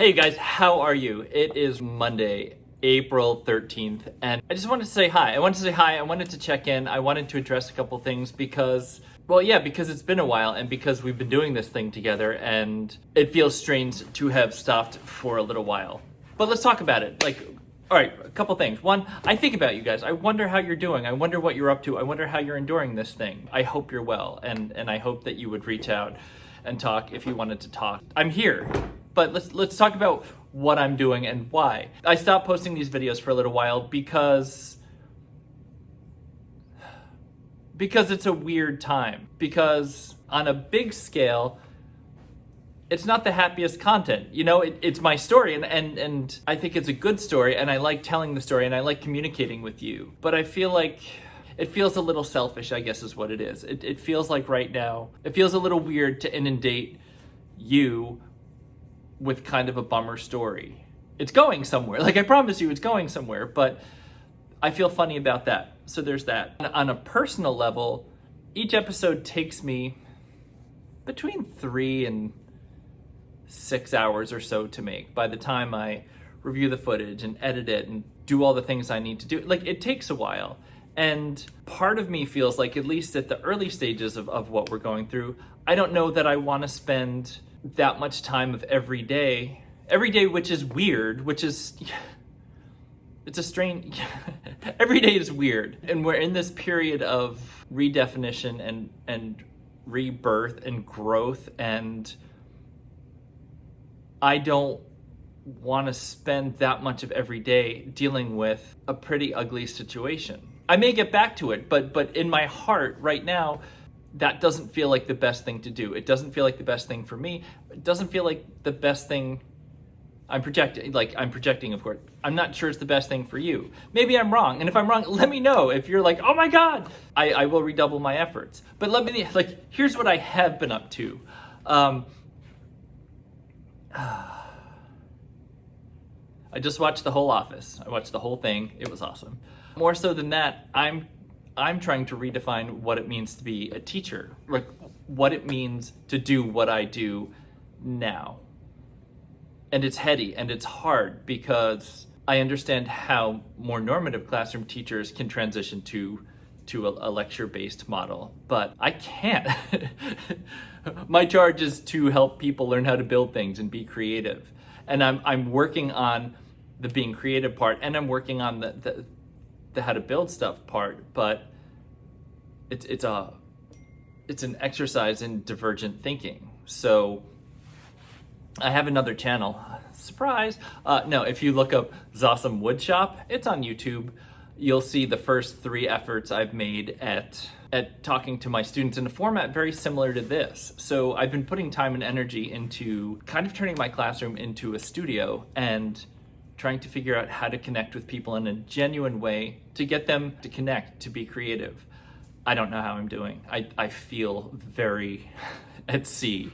Hey you guys, how are you? It is Monday, April 13th, and I just wanted to say hi. I wanted to check in. I wanted to address a couple things because it's been a while and because we've been doing this thing together and it feels strange to have stopped for a little while. But let's talk about it. All right, a couple things. One, I think about you guys. I wonder how you're doing. I wonder what you're up to. I wonder how you're enduring this thing. I hope you're well, and I hope that you would reach out and talk if you wanted to talk. I'm here. But let's talk about what I'm doing and why. I stopped posting these videos for a little while because it's a weird time. Because on a big scale, it's not the happiest content. You know, it's my story and I think it's a good story and I like telling the story and I like communicating with you. But I feel like it feels a little selfish, I guess is what it is. It feels like right now, it feels a little weird to inundate you with kind of a bummer story. It's going somewhere. Like, I promise you it's going somewhere, but I feel funny about that. So there's that. On a personal level, each episode takes me between 3 and 6 hours or so to make. By the time I review the footage and edit it and do all the things I need to do, like, it takes a while. And part of me feels like, at least at the early stages of what we're going through, I don't know that I want to spend that much time of every day, which is weird, it's a strange, every day is weird. And we're in this period of redefinition and rebirth and growth, and I don't want to spend that much of every day dealing with a pretty ugly situation. I may get back to it, but in my heart right now, that doesn't feel like the best thing to do. It doesn't feel like the best thing for me. It doesn't feel like the best thing I'm projecting, of course. I'm not sure it's the best thing for you. Maybe I'm wrong. And if I'm wrong, let me know. If you're like, oh my God, I will redouble my efforts. But here's what I have been up to. I just watched The whole Office. I watched the whole thing. It was awesome. More so than that, I'm trying to redefine what it means to be a teacher, like what it means to do what I do now. And it's heady and it's hard because I understand how more normative classroom teachers can transition to a lecture-based model, but I can't. My charge is to help people learn how to build things and be creative. And I'm working on the being creative part, and I'm working on the how to build stuff part, but it's an exercise in divergent thinking. So I have another channel. Surprise! No, if you look up Zawsum Woodshop, it's on YouTube. You'll see the first 3 efforts I've made at talking to my students in a format very similar to this. So I've been putting time and energy into kind of turning my classroom into a studio and trying to figure out how to connect with people in a genuine way to get them to connect, to be creative. I don't know how I'm doing. I feel very at sea.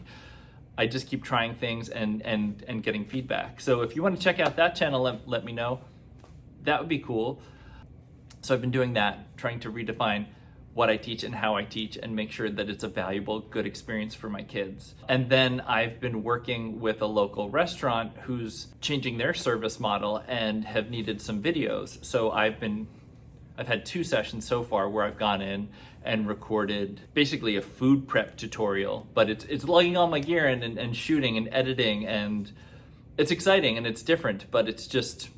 I just keep trying things and getting feedback. So if you want to check out that channel, let me know. That would be cool. So I've been doing that, trying to redefine what I teach and how I teach and make sure that it's a valuable, good experience for my kids. And then I've been working with a local restaurant who's changing their service model and have needed some videos. So I've had 2 sessions so far where I've gone in and recorded basically a food prep tutorial, but it's lugging all my gear and shooting and editing, and it's exciting and it's different, but it's just,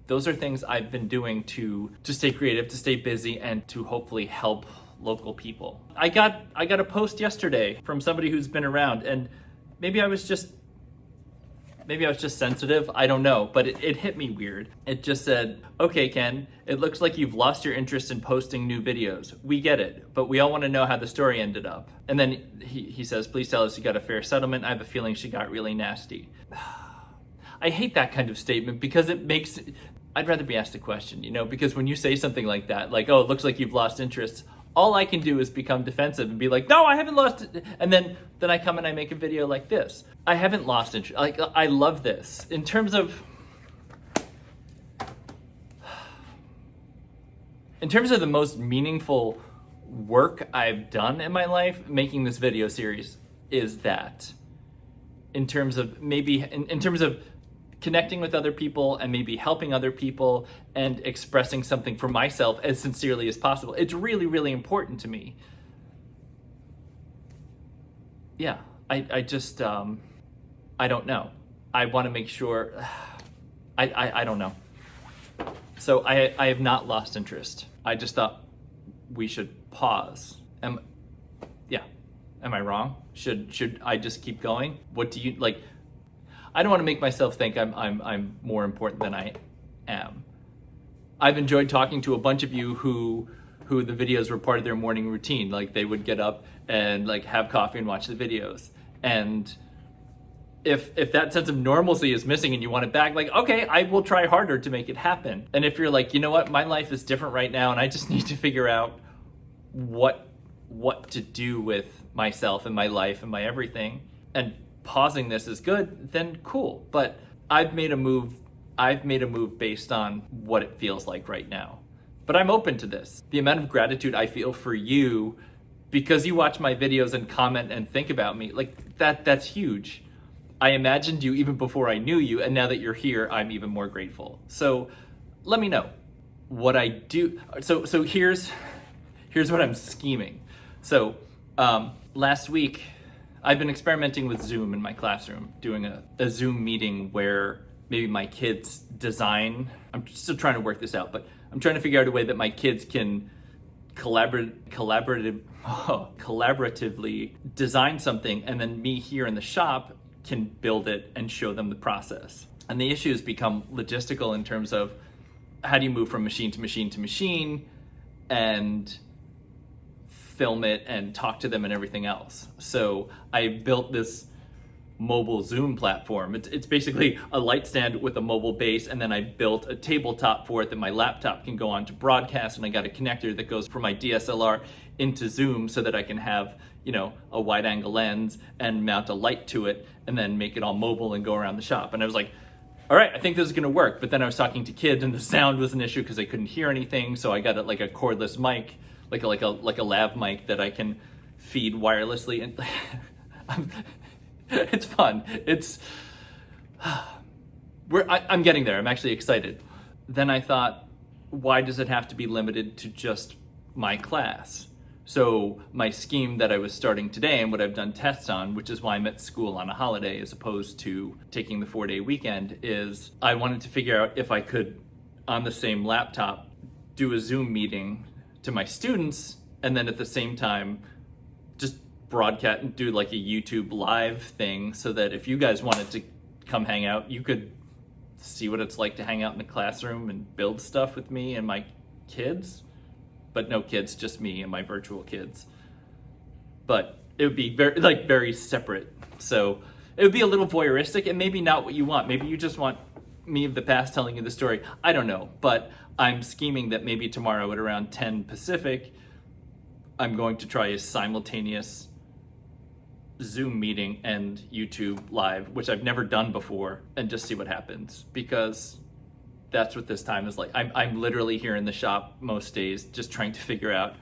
those are things I've been doing to stay creative, to stay busy, and to hopefully help local people. I got a post yesterday from somebody who's been around, and maybe I was just sensitive, I don't know, but it hit me weird. It just said, okay, Ken, it looks like you've lost your interest in posting new videos. We get it, but we all want to know how the story ended up. And then he says, please tell us you got a fair settlement. I have a feeling she got really nasty. I hate that kind of statement because I'd rather be asked a question, because when you say something like that, like, oh, it looks like you've lost interest, all I can do is become defensive and be like, no, I haven't lost it. And then I come and I make a video like this. I haven't lost interest. Like, I love this. In terms of the most meaningful work I've done in my life, making this video series is that. in terms of maybe in terms of connecting with other people and maybe helping other people and expressing something for myself as sincerely as possible. It's really, really important to me. Yeah, I just, I don't know. I want to make sure, I don't know. So I have not lost interest. I just thought we should pause. Am I wrong? Should I just keep going? What do you like? I don't want to make myself think I'm more important than I am. I've enjoyed talking to a bunch of you who the videos were part of their morning routine. Like they would get up and like have coffee and watch the videos. And if that sense of normalcy is missing and you want it back, like, okay, I will try harder to make it happen. And if you're like, you know what, my life is different right now and I just need to figure out what to do with myself and my life and my everything, and pausing this is good, then cool. But I've made a move based on what it feels like right now. But I'm open to this. The amount of gratitude I feel for you because you watch my videos and comment and think about me, like that's huge. I imagined you even before I knew you, and now that you're here, I'm even more grateful. So let me know what I do. So here's what I'm scheming. So last week, I've been experimenting with Zoom in my classroom, doing a Zoom meeting where maybe my kids design. I'm still trying to work this out, but I'm trying to figure out a way that my kids can collaboratively design something, and then me here in the shop can build it and show them the process. And the issues become logistical in terms of how do you move from machine to machine to machine and film it and talk to them and everything else. So I built this mobile Zoom platform. It's basically a light stand with a mobile base, and then I built a tabletop for it that my laptop can go on to broadcast, and I got a connector that goes from my DSLR into Zoom so that I can have, you know, a wide angle lens and mount a light to it and then make it all mobile and go around the shop. And I was like, all right, I think this is gonna work. But then I was talking to kids and the sound was an issue because I couldn't hear anything. So I got a cordless mic, like a lav mic that I can feed wirelessly, and it's fun. I'm getting there. I'm actually excited. Then I thought, why does it have to be limited to just my class? So my scheme that I was starting today and what I've done tests on, which is why I'm at school on a holiday as opposed to taking the 4-day weekend, is I wanted to figure out if I could, on the same laptop, do a Zoom meeting to my students, and then at the same time, just broadcast and do like a YouTube live thing so that if you guys wanted to come hang out, you could see what it's like to hang out in the classroom and build stuff with me and my kids. But no kids, just me and my virtual kids. But it would be very separate. So it would be a little voyeuristic and maybe not what you want. Maybe you just want me of the past telling you the story. I don't know, but I'm scheming that maybe tomorrow at around 10 Pacific, I'm going to try a simultaneous Zoom meeting and YouTube live, which I've never done before, and just see what happens, because that's what this time is like. I'm literally here in the shop most days just trying to figure out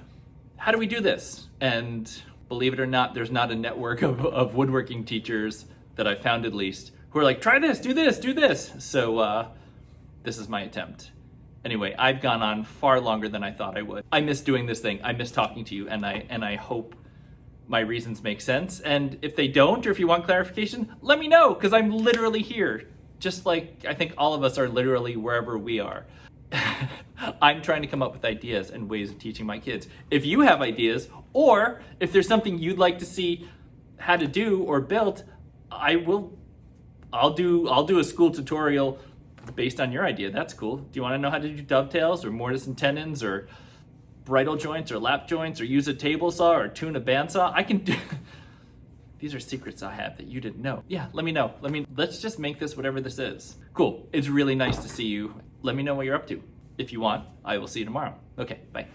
how do we do this? And believe it or not, there's not a network of woodworking teachers that I found, at least, who are like, try this, do this, do this. So this is my attempt. Anyway, I've gone on far longer than I thought I would. I miss doing this thing. I miss talking to you, and I hope my reasons make sense. And if they don't, or if you want clarification, let me know, because I'm literally here. Just like I think all of us are literally wherever we are. I'm trying to come up with ideas and ways of teaching my kids. If you have ideas, or if there's something you'd like to see how to do or built, I'll do a school tutorial based on your idea. That's cool. Do you want to know how to do dovetails or mortise and tenons or bridle joints or lap joints or use a table saw or tune a bandsaw? I can do. These are secrets I have that you didn't know. Yeah, let me know. Let's just make this whatever this is. Cool. It's really nice to see you. Let me know what you're up to. If you want, I will see you tomorrow. Okay, bye.